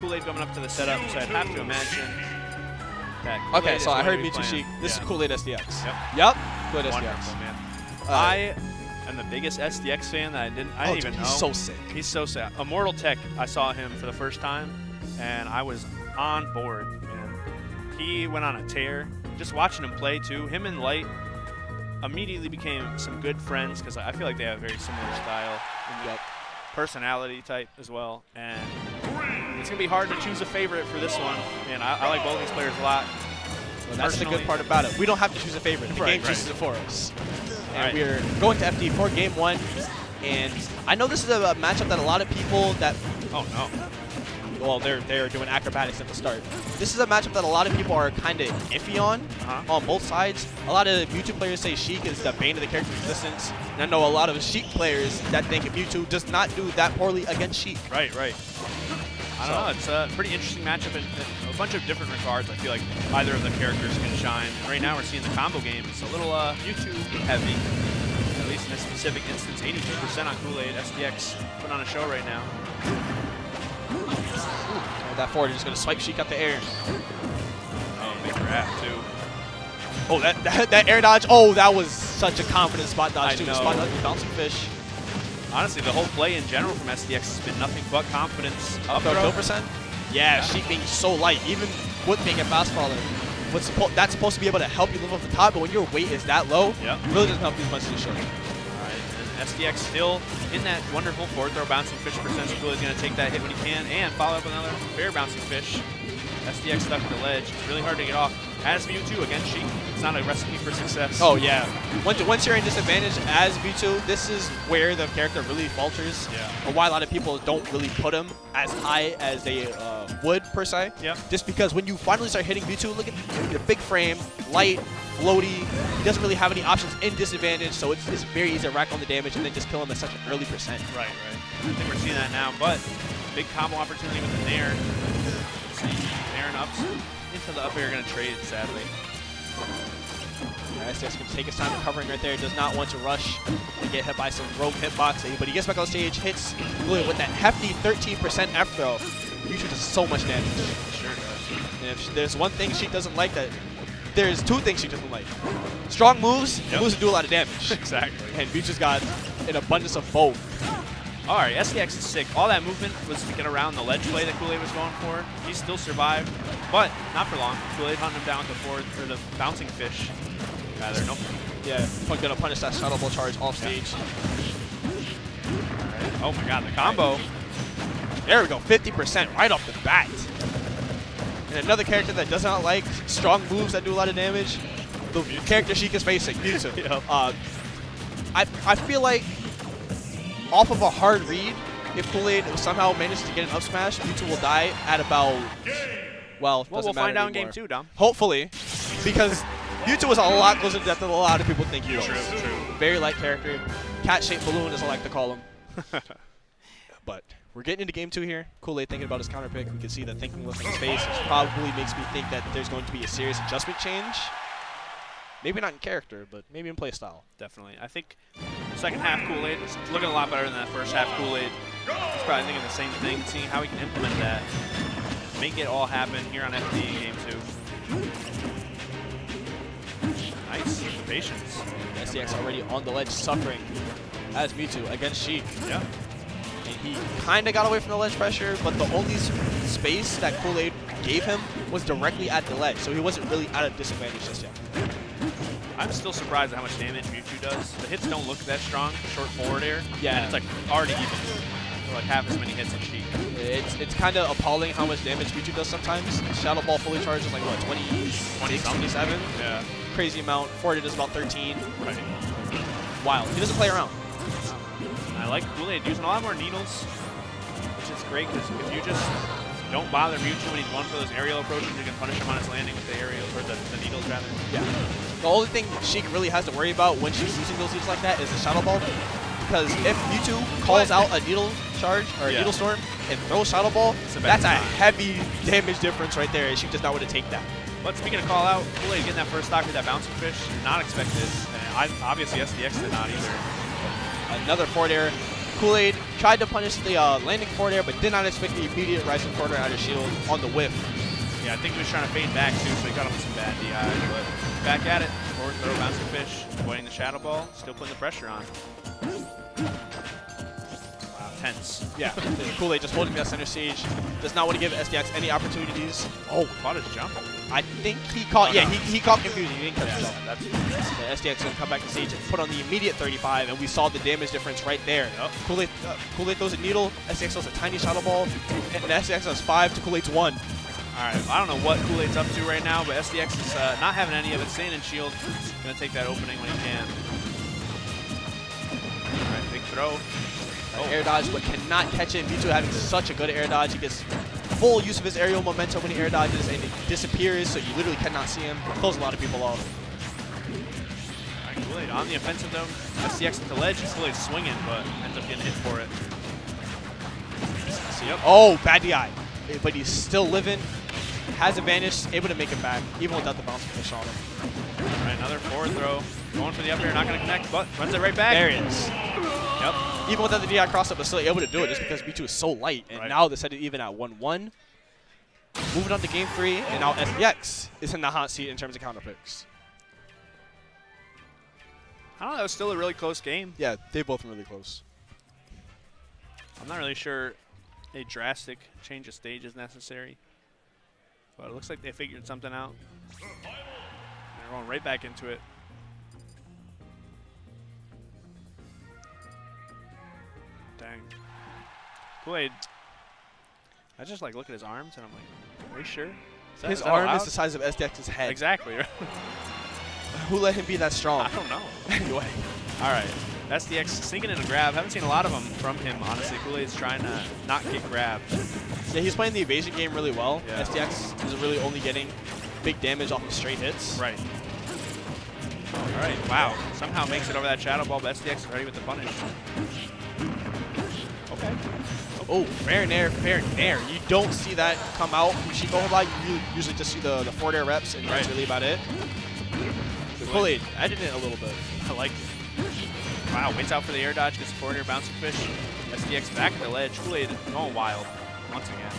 Koolaid coming up to the setup, so I'd have to imagine that Koolaid okay, so I heard Michu Sheik. This is Koolaid SDX. Yep. Koolaid Wonderful, SDX. man. I am the biggest SDX fan that I didn't even know. He's so sick. He's so sick. Immortal Tech, I saw him for the first time, and I was on board. And he went on a tear. Just watching him play, too. Him and Light immediately became some good friends because I feel like they have a very similar style. Yep. Personality type as well. And it's going to be hard to choose a favorite for this one. And I like both these players a lot. Well, that's the good part about it. We don't have to choose a favorite. The game chooses it for us. And we're going to FD for game one. And I know this is a matchup that a lot of people that... Oh, no. Well, they're doing acrobatics at the start. This is a matchup that a lot of people are kind of iffy on both sides. A lot of Mewtwo players say Sheik is the bane of the character's existence. And I know a lot of Sheik players that think Mewtwo does not do that poorly against Sheik. Right. I don't know. It's a pretty interesting matchup in a bunch of different regards. I feel like either of the characters can shine. Right now we're seeing the combo game. It's a little Mewtwo heavy, at least in this specific instance. 82% on Koolaid. SDX putting on a show right now. That forward is going to swipe Sheik up the air. Oh, big grab, too. Oh, that air dodge. Oh, that was such a confident spot dodge, too. Spot dodge with bouncing fish. Honestly, the whole play in general from SDX has been nothing but confidence. Up throw 2%? Yeah, Sheik being so light, even with being a fast faller. That's supposed to be able to help you live off the top, but when your weight is that low, it really doesn't help you as much as it should. SDX still in that wonderful forward throw bouncing fish percent. Koolaid's going to take that hit when he can and follow up with another fair bouncing fish. SDX stuck at the ledge. Really hard to get off. As Mewtwo against Sheik, it's not a recipe for success. Oh, yeah. Once you're in disadvantage as Mewtwo, this is where the character really falters. Yeah. Or why a lot of people don't really put him as high as they would, per se. Yep. Just because when you finally start hitting Mewtwo, look at the big frame, light, floaty. He doesn't really have any options in disadvantage, so it's very easy to rack on the damage and then just kill him at such an early percent. Right. I think we're seeing that now, but big combo opportunity with the Nair. Nair and ups into the up air, going to trade, sadly. SDX can take his time recovering right there. Does not want to rush and get hit by some rogue hitbox, but he gets back on stage, hits Koolaid with that hefty 13% F throw. Mewtwo does so much damage. Sure does. And if there's one thing Sheik doesn't like, there's two things she doesn't like. Strong moves, moves that do a lot of damage. Exactly. And Mewtwo's got an abundance of both. All right, SDX is sick. All that movement was to get around the ledge play that Koolaid was going for. He still survived, but not for long. Koolaid hunting him down with the forward, or the bouncing fish. Rather, nope. Yeah, gonna punish that shuttle ball charge off stage. All right. Oh my God, the combo. There we go, 50% right off the bat. And another character that does not like strong moves that do a lot of damage, the character Sheik is facing, Mewtwo. I feel like off of a hard read, if Koolaid somehow manages to get an up smash, Mewtwo will die at about, well we'll find out in game 2, Dom. Hopefully, because Mewtwo is a lot closer to death than a lot of people think he is. True. Very light character. Cat-shaped balloon, as I like to call him. But we're getting into game 2 here. Koolaid thinking about his counter pick. We can see the thinking look on his face, which probably makes me think that there's going to be a serious adjustment change. Maybe not in character, but maybe in play style. Definitely. I think second half Koolaid is looking a lot better than that first half Koolaid. He's probably thinking the same thing, seeing how he can implement that. Make it all happen here on FD in game 2. Nice. Patience. SDX already on the ledge suffering as Mewtwo against Sheik. Yeah. And he kind of got away from the ledge pressure, but the only space that Koolaid gave him was directly at the ledge, so he wasn't really at a disadvantage just yet. I'm still surprised at how much damage Mewtwo does. The hits don't look that strong, short forward air. Yeah. And it's like already even. For like half as many hits as Sheik. It's kind of appalling how much damage Mewtwo does sometimes. Shadow Ball fully charged is like what, 26, 27? Yeah. Crazy amount. Forward does about 13. Right. Wild. He doesn't play around. I like Koolaid using a lot more needles, which is great because if you just don't bother Mewtwo when he's going for those aerial approaches, you can punish him on his landing with the aerial, or the needles rather. Yeah. The only thing Sheik really has to worry about when she's using those needles like that is the Shadow Ball. Because if Mewtwo calls out a needle charge or a needle storm and throws Shadow Ball, that's a heavy damage difference right there, and Sheik does not want to take that. But speaking of call out, Koolaid getting that first stock with that bouncing fish, not expected. And obviously SDX did not either. Another forward air Koolaid tried to punish the landing forward air, but did not expect the immediate rising forward air out of shield on the whiff. Yeah, I think he was trying to fade back too, so he got him with some bad DI. But back at it, forward throw, bouncing fish, avoiding the shadow ball, still putting the pressure on. Wow, tense. Yeah, Koolaid just holding that center stage. Does not want to give SDX any opportunities. Oh, caught his jump. I think he caught, Oh, yeah, no. he caught confusion. He didn't catch himself. That's The SDX going to come back to stage and put on the immediate 35, and we saw the damage difference right there. Yep. Koolaid throws a needle, SDX throws a tiny shadow ball, and SDX has 5 to Koolaid's 1. all right, I don't know what Koolaid's up to right now, but SDX is not having any of it. Staying in shield. Going to take that opening when he can. All right, big throw. Air dodge, but cannot catch it. Mewtwo having such a good air dodge. He gets full use of his aerial momentum when he air dodges, and it disappears, so you literally cannot see him. Throws a lot of people off. All right, Koolaid on the offensive though. SDX at the ledge. Koolaid swinging, but ends up getting hit for it. Yep. Oh, bad DI. But he's still living. Has advantage, able to make it back, even without the bouncing fish on him. All right, another forward throw. Going for the up air, not going to connect, but runs it right back. There it is. Yep. Even without the DI cross-up, but still able to do it just because Mewtwo is so light. And Right. now they set it even at 1-1. Moving on to game 3, and now SDX is in the hot seat in terms of counter picks. I don't know, that was still a really close game. Yeah, they both were really close. I'm not really sure a drastic change of stage is necessary. But it looks like they figured something out. They're going right back into it. Dang. Koolaid. I just like look at his arms and I'm like, are you sure? His arm is the size of SDX's head. Exactly. Right? Who let him be that strong? I don't know. Anyway. All right. SDX sneaking in a grab. Haven't seen a lot of them from him, honestly. Koolaid's trying to not get grabbed. Yeah, he's playing the evasion game really well. Yeah. SDX is really only getting big damage off of straight hits. Right. All right. Wow. Somehow makes it over that shadow ball, but SDX is ready with the punish. Okay. Oh, fair nair, fair nair. You don't see that come out from Chico a lot. You usually just see the forward air reps, and that's really about it. Koolaid added it a little bit. I like it. Wow, waits out for the air dodge, gets the forward air bouncing fish. SDX back at the ledge. Koolaid going wild once again.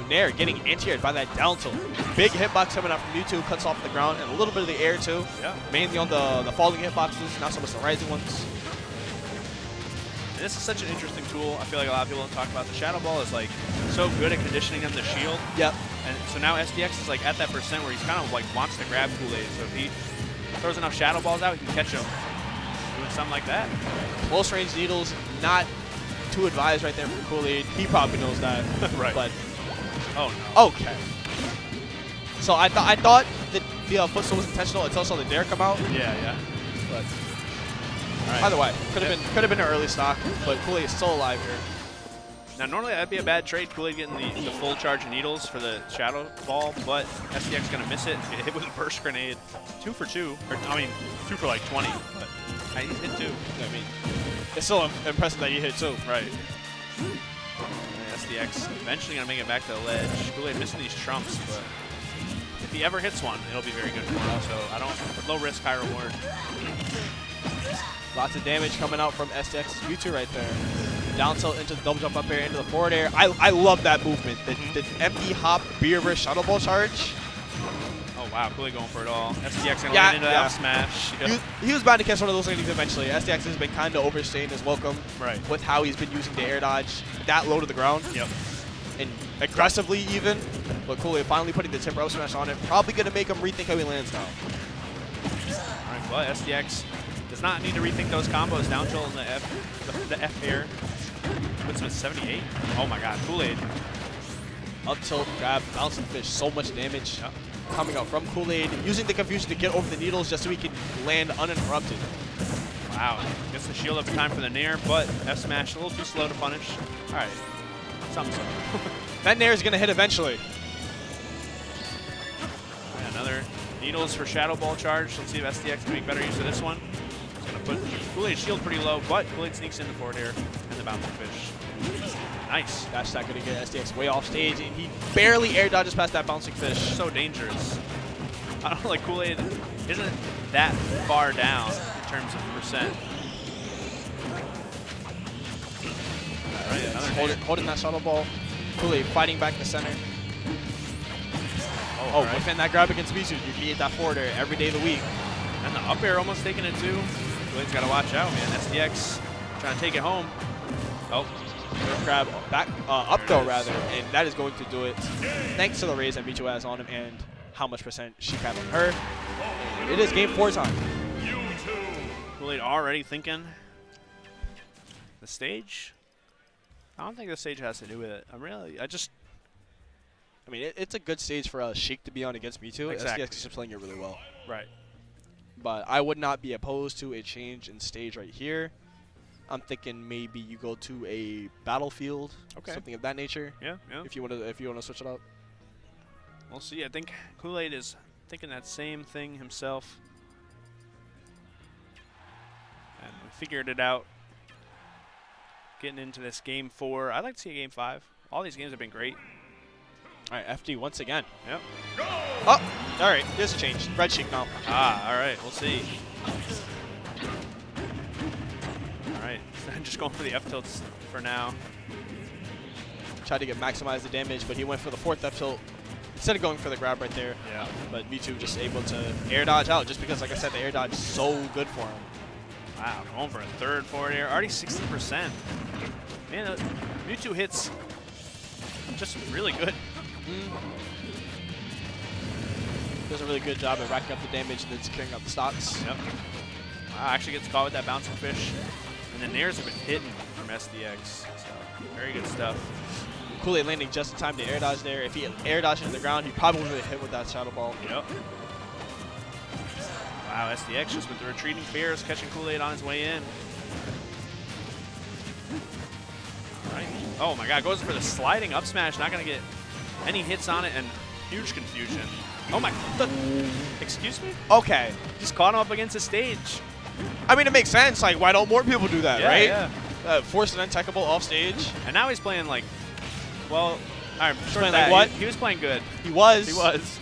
Nair getting anti-aired by that down tilt. Big hitbox coming out from Mewtwo, cuts off the ground, and a little bit of the air too. Yeah. Mainly on the falling hitboxes, not so much the rising ones. And this is such an interesting tool. I feel like a lot of people don't talk about. The shadow ball is like so good at conditioning them to shield. Yep. And so now SDX is like at that percent where he's kind of like wants to grab Koolaid. So if he throws enough shadow balls out, he can catch him. Doing something like that. Close range needles, not too advised right there from Koolaid. He probably knows that. Right. But oh no. okay. So I thought that the footstool was intentional until I saw the dare come out. Yeah. But All right. either way, could have been an early stock, but Koolaid is still alive here. Now, normally that'd be a bad trade, Koolaid getting the full charge of needles for the shadow ball, but SDX going to miss it. Get hit with a burst grenade. 2 for 2. Or, I mean, 2 for like 20. But he hit 2. I mean, it's still impressive that you hit 2. Right. And SDX eventually going to make it back to the ledge. Koolaid missing these trumps, but if he ever hits one, it'll be very good for him. So low risk, high reward. Lots of damage coming out from SDX's Mewtwo right there. Down tilt into the double jump up air, into the forward air. I love that movement. The empty hop beer versus shuttle ball charge. Oh wow, Koolaid going for it all. SDX going to Yeah, land into yeah. F smash. Yep. He was bound to catch one of those landings eventually. SDX has been kind of overstaying his welcome with how he's been using the air dodge that low to the ground. Yep. And aggressively even. But Koolaid finally putting the temper up smash on it. Probably going to make him rethink how he lands now. All right, but SDX does not need to rethink those combos. Down tilt in the F air. Puts him at 78. Oh my god, Koolaid. Up tilt, grab, bouncing fish, so much damage coming out from Koolaid. Using the confusion to get over the needles just so he can land uninterrupted. Wow, gets the shield up in time for the nair, but F smash a little too slow to punish. All right, something. That nair is going to hit eventually. And another needles for shadow ball charge. Let's see if SDX can make better use of this one. He's going to put Koolaid's shield pretty low, but Koolaid sneaks in the forward air and the bouncing fish. Nice. Dash attack going to get SDX way off stage, and he barely air dodges past that bouncing fish. So dangerous. I don't know, like Koolaid isn't that far down in terms of percent. holding that shuttle ball. Koolaid fighting back the center. Oh, right. Within that grab against Mizu, you need that forward air every day of the week. And the up air almost taking it too. Koolaid's got to watch out, man. SDX trying to take it home. Oh. Grab back, up throw rather, and that is going to do it. Thanks to the raise that Michu has on him and how much percent she had on her. And it is game 4 time. Koolaid already thinking the stage. I don't think the stage has to do with it. I mean, it's a good stage for Sheik to be on against Michu. Exactly. SDX is playing it really well. Right. But I would not be opposed to a change in stage right here. I'm thinking maybe you go to a battlefield, something of that nature. Yeah. If you want to switch it up. We'll see. I think Koolaid is thinking that same thing himself. And we figured it out. Getting into this game 4. I'd like to see a game 5. All these games have been great. All right, FD once again. Yep. Oh, all right. There's a change. Red Sheik now. Ah, all right. We'll see. All right. Just going for the F tilts for now. Tried to maximize the damage, but he went for the 4th F tilt instead of going for the grab right there. Yeah. But Michu just able to air dodge out just because, like I said, the air dodge is so good for him. Wow, going for a 3rd forward air. Already 60%. Man, Mewtwo hits just really good. Does a really good job at racking up the damage and then securing up the stocks. Yep. Wow, actually gets caught with that bouncing fish. And the nairs have been hidden from SDX. So, very good stuff. Koolaid landing just in time to air dodge there. If he air dodged into the ground, he probably would have hit with that shadow ball. Yep. Wow, SDX just with the retreating fears, catching Koolaid on his way in. All right. Oh my God, goes for the sliding up smash, not gonna get any hits on it, and huge confusion. Oh my, excuse me? Okay. Just caught him up against the stage. I mean, it makes sense. Like, why don't more people do that, yeah, right? Yeah. Force an untechable off stage. And now he's playing like, well, I'm sure playing that like what? He was playing good. He was. He was.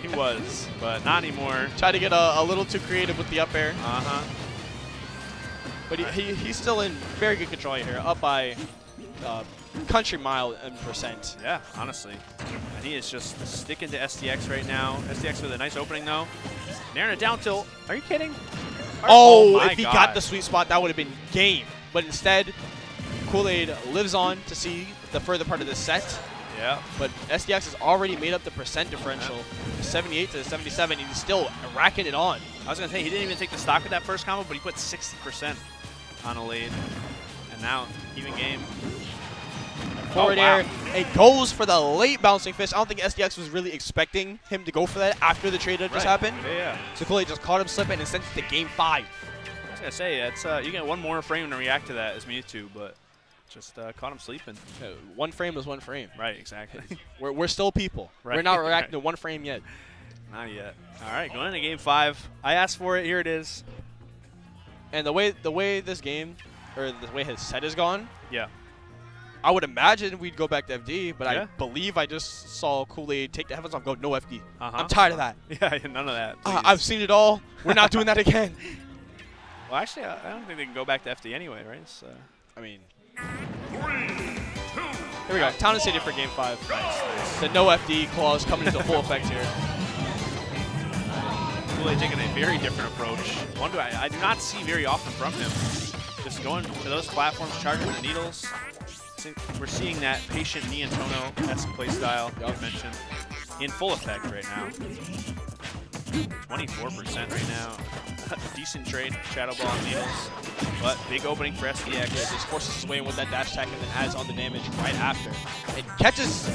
He was, but not anymore. Tried to get a little too creative with the up air. Uh-huh. But he's still in very good control here, up by country mile in percent. Yeah, honestly. And he is just sticking to SDX right now. SDX with a nice opening, though. Nair a down tilt. Are you kidding? Oh, if he got the sweet spot, that would have been game. But instead, Koolaid lives on to see the further part of this set. Yeah. But SDX has already made up the percent differential. 78 to 77, and he's still racking it on. I was going to say, he didn't even take the stock with that first combo, but he put 60% on a lead. And now, even game. Forward air. It goes for the late bouncing fish. I don't think SDX was really expecting him to go for that after the trade that just happened. Yeah. So Koolaid just caught him slipping and sent it to game 5. I was going to say, it's, you get one more frame to react to that as Mewtwo, but just caught him sleeping. One frame is one frame. Right, exactly. We're still people. Right. We're not reacting to one frame yet. Not yet. All right, going into game 5. I asked for it. Here it is. And the way this game, or the way his set is gone, yeah, I would imagine we'd go back to FD, but I believe I just saw Koolaid take the heavens off, go no FD. I'm tired of that. Yeah, none of that. I've seen it all. We're not doing that again. Well, actually, I don't think they can go back to FD anyway, right? So, I mean, 3, 2, here we go. Town and City for game 5. Nice. The no FD clause coming into full effect here. Koolaid taking a very different approach. One I do not see very often from him. Just going to those platforms, charging the needles. We're seeing that patient Niantono-esque playstyle you mentioned in full effect right now. 24% right now. Decent trade, Shadow Ball and Needles. But big opening for SDX. Yeah, just forces his way in with that dash attack and then adds on the damage right after. It catches.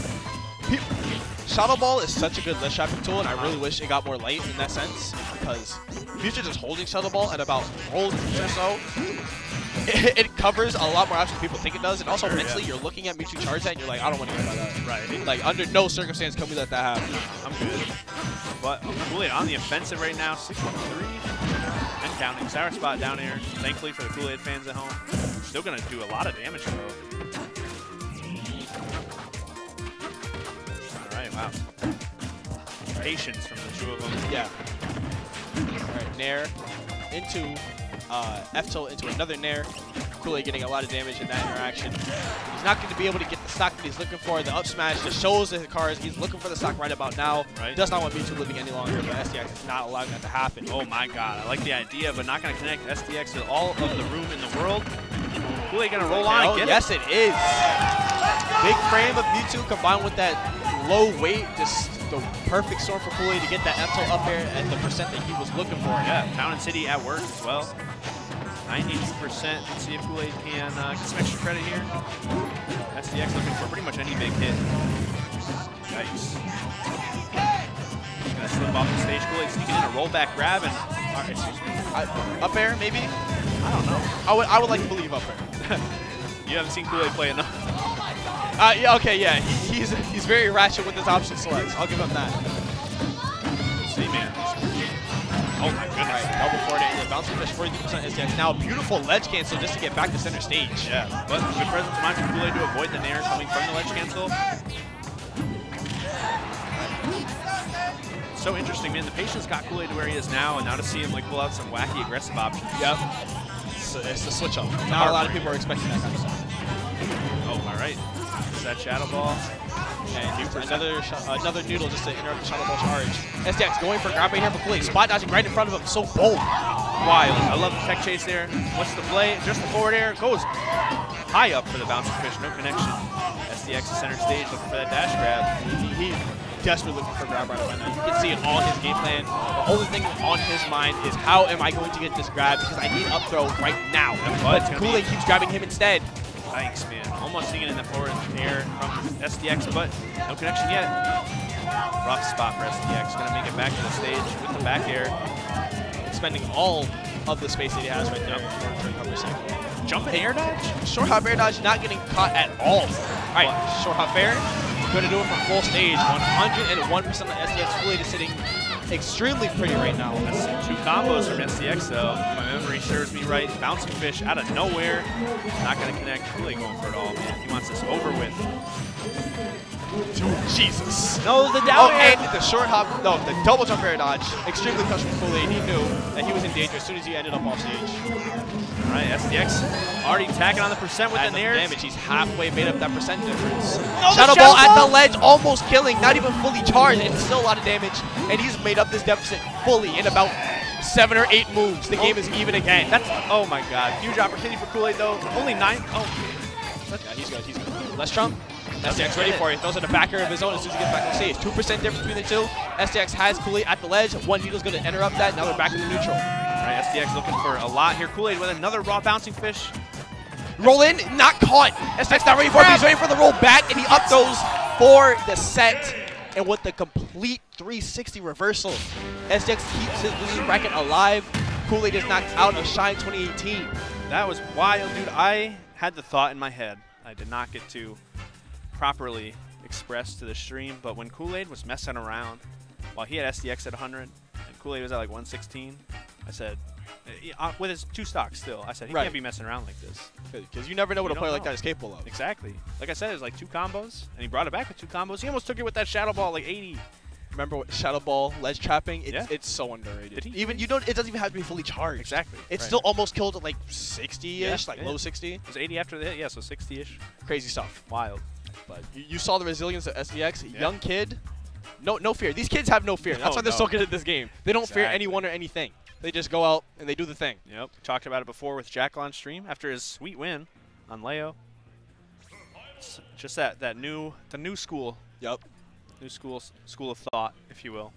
Shadow Ball is such a good list trapping tool, and I really wish it got more light in that sense, because Future just holding Shadow Ball at about roll or so, it covers a lot more options than people think it does, and also mentally you're looking at Mewtwo charge that and you're like, I don't want to get by that. Right. Like, under no circumstance can we let that happen. I'm good. But Koolaid on the offensive right now, 6-3 and counting. Sour spot down here, thankfully for the Koolaid fans at home. Still going to do a lot of damage to both. All right, wow. Patience from the two of them. Yeah. All right, Nair into F-tilt into another Nair. Koolaid getting a lot of damage in that interaction. He's not going to be able to get the stock that he's looking for. The up smash just shows the cars he's looking for the stock right about now. Right. Does not want Mewtwo living any longer, but SDX is not allowing that to happen. Oh my god, I like the idea, but not going to connect SDX with all of the room in the world. Koolaid going to roll on and get yes, it is. Big frame of Mewtwo combined with that low weight, just the perfect storm for Koolaid to get that up tilt up air at the percent that he was looking for. Yeah, Town and City at work as well. 92%. Let's see if Koolaid can get some extra credit here. SDX looking for pretty much any big hit. Yikes. Gonna slip off the stage. Koolaid sneaking in a rollback grab and Up air, maybe? I don't know. I would like to believe up air. You haven't seen Koolaid play enough. Yeah, okay, yeah. He's very ratchet with his option selects. I'll give him that. Let's see, man. Oh my goodness. Right, double forward and bouncing fish 43% SDX. Now a beautiful ledge cancel just to get back to center stage. Yeah, but good presence of mind from Koolaid to avoid the nair coming from the ledge cancel. So interesting, man. The patience got Koolaid to where he is now, and now to see him like pull out some wacky aggressive options. Yep. It's the switch up. Not a lot of people are expecting that kind of stuff. Oh, all right. Is that Shadow Ball? And another noodle just to interrupt the Shadow Ball charge. SDX going for grab right here for Koolaid. Spot dodging right in front of him. So bold. Wild. I love the tech chase there. What's the play? Just the forward air. Goes high up for the bouncing fish. No connection. SDX is center stage looking for that dash grab. He's desperately looking for grab right now. You can see it all in his game plan. The only thing on his mind is how am I going to get this grab because I need up throw right now. But Koolaid keeps grabbing him instead. Thanks, man. Almost singing in the forward air from SDX, but no connection yet. Rough spot for SDX. Going to make it back to the stage with the back air. Spending all of the space that he has right now for recovery cycle. Jump air dodge? Short hop air dodge not getting caught at all. All right, short hop air. Going to do it from full stage. 101% of SDX Koolaid is sitting extremely pretty right now. That's two combos from SDX though. If my memory serves me right. Bouncing fish out of nowhere. Not going to connect. Koolaid going for it all, man. He wants this over with. Dude, Jesus. No, the down air. And the short hop, no, the double jump air dodge. Extremely clutch from Koolaid. He knew that he was in danger as soon as he ended up off stage. All right, SDX already tacking on the percent with the nair. Damage. He's halfway made up that percent difference. No, Shadow Ball at the ledge, almost killing, not even fully charged, and still a lot of damage. And he's made up this deficit fully in about 7 or 8 moves. The game is even again. That's, oh my god. Huge opportunity for Koolaid though. Only 9. Oh. Yeah, he's good. He's good. Let's jump. SDX ready for it. Throws in the backer of his own as soon as he gets back on stage. 2% difference between the two. SDX has Koolaid at the ledge. One needle's going to interrupt that. Now they're back in the neutral. All right, SDX looking for a lot here. Koolaid with another raw bouncing fish. Roll in, not caught. SDX not ready for it. He's ready for the roll back, and he up throws for the set. And with the complete 360 reversal, SDX keeps his losing bracket alive. Koolaid is knocked out of Shine 2018. That was wild, dude. I had the thought in my head. I did not get to properly express to the stream, but when Koolaid was messing around, while he had SDX at 100 and Koolaid was at like 116, I said, with his 2 stocks still, I said, he can't be messing around like this. Because you never know what a player like that is capable of. Exactly. Like I said, it was like 2 combos, and he brought it back with 2 combos. He almost took it with that Shadow Ball like 80. Remember what Shadow Ball ledge trapping? It's so underrated. Did he? Even it doesn't even have to be fully charged. Exactly. It's still almost killed at like 60-ish, low 60. It was 80 after the hit, yeah, so 60-ish. Crazy stuff. Wild. But you saw the resilience of SDX. Young kid, no fear. These kids have no fear. That's why they're so good at this game. They don't fear anyone or anything. They just go out and they do the thing. Yep. We talked about it before with Jack on stream after his sweet win on Leo. It's just the new school. Yep. New school of thought, if you will.